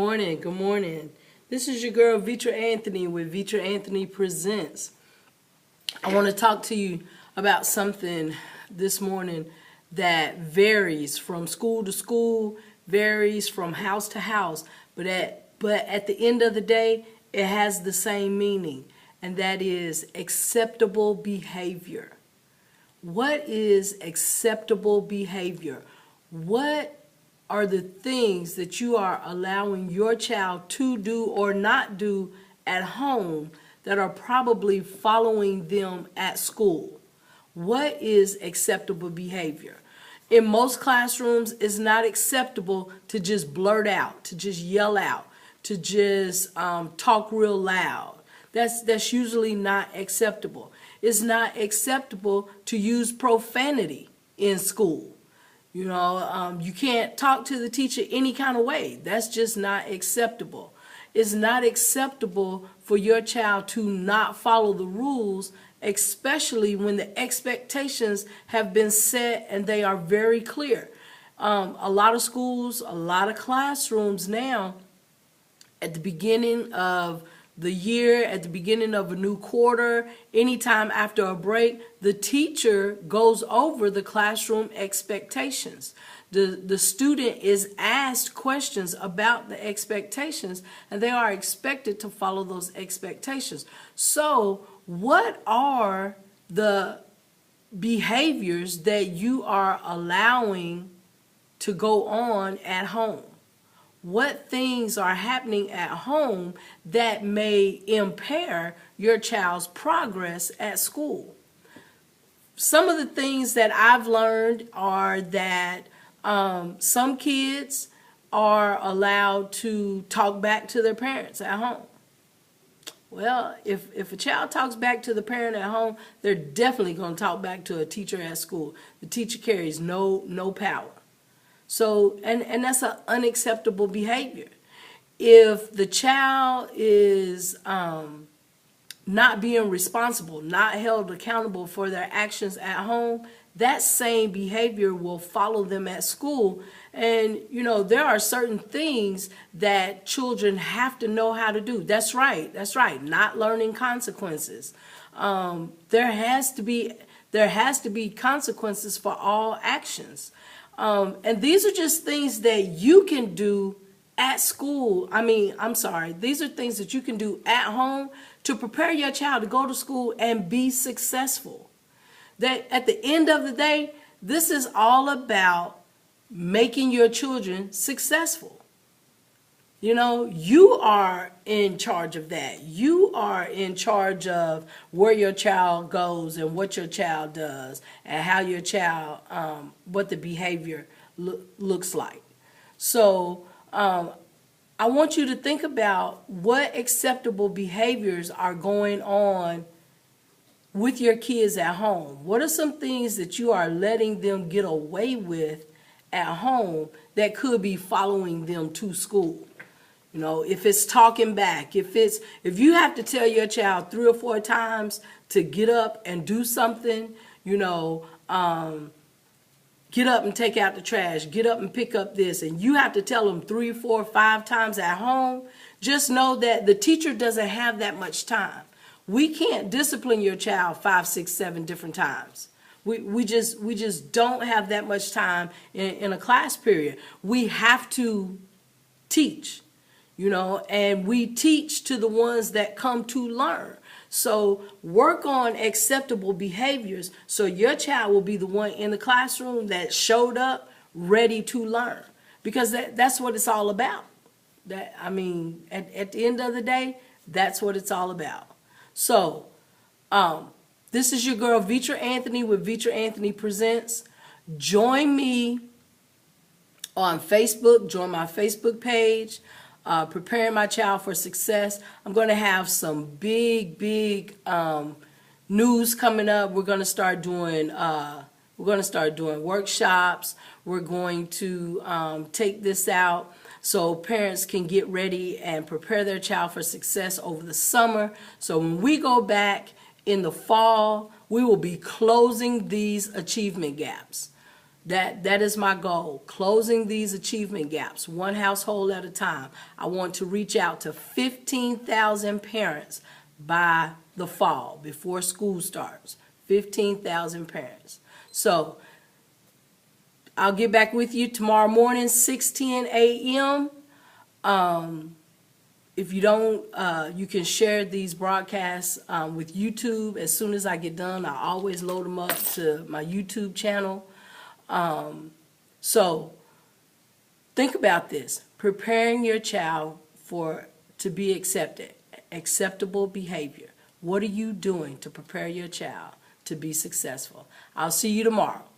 Morning, good morning. This is your girl Vitra Anthony with Vitra Anthony Presents. I want to talk to you about something this morning that varies from school to school, varies from house to house, but at the end of the day, it has the same meaning, and that is acceptable behavior. What is acceptable behavior? What are the things that you are allowing your child to do or not do at home that are probably following them at school? What is acceptable behavior? In most classrooms, it's not acceptable to just blurt out, to just yell out, to just talk real loud. That's usually not acceptable. It's not acceptable to use profanity in school. You can't talk to the teacher any kind of way. That's just not acceptable. It's not acceptable for your child to not follow the rules, especially when the expectations have been set and they are very clear. A lot of schools, a lot of classrooms now, at the beginning of the year, at the beginning of a new quarter, anytime after a break, the teacher goes over the classroom expectations. The student is asked questions about the expectations, and they are expected to follow those expectations. So, what are the behaviors that you are allowing to go on at home? What things are happening at home that may impair your child's progress at school? Some of the things that I've learned are that some kids are allowed to talk back to their parents at home. Well, if a child talks back to the parent at home, they're definitely going to talk back to a teacher at school. The teacher carries no power. So, and that's an unacceptable behavior. If the child is not being responsible, not held accountable for their actions at home, that same behavior will follow them at school. And, there are certain things that children have to know how to do. That's right. Not learning consequences. There has to be consequences for all actions. And these are just things that you can do at school. These are things that you can do at home to prepare your child to go to school and be successful. That at the end of the day, this is all about making your children successful. You are in charge of that. You are in charge of where your child goes and what your child does and how your child, what the behavior looks like. So I want you to think about what acceptable behaviors are going on with your kids at home. What are some things that you are letting them get away with at home that could be following them to school? If it's talking back, if you have to tell your child 3 or 4 times to get up and do something, get up and take out the trash, get up and pick up this, and you have to tell them 3, 4, 5 times at home, just know that the teacher doesn't have that much time. We can't discipline your child 5, 6, 7 different times. We just don't have that much time in a class period. We have to teach. And we teach to the ones that come to learn. So work on acceptable behaviors so your child will be the one in the classroom that showed up ready to learn. Because that's what it's all about. At the end of the day, that's what it's all about. So this is your girl Vitra Anthony with Vitra Anthony Presents. Join me on Facebook. Join my Facebook page. Preparing my child for success. I'm going to have some big news coming up. We're going to start doing workshops. We're going to take this out so parents can get ready and prepare their child for success over the summer. So when we go back in the fall, we will be closing these achievement gaps. That is my goal, closing these achievement gaps, one household at a time. I want to reach out to 15,000 parents by the fall, before school starts. 15,000 parents. So I'll get back with you tomorrow morning, 6:10 a.m. If you don't, you can share these broadcasts with YouTube. As soon as I get done, I always load them up to my YouTube channel. So think about this, preparing your child to be accepted, acceptable behavior. What are you doing to prepare your child to be successful? I'll see you tomorrow.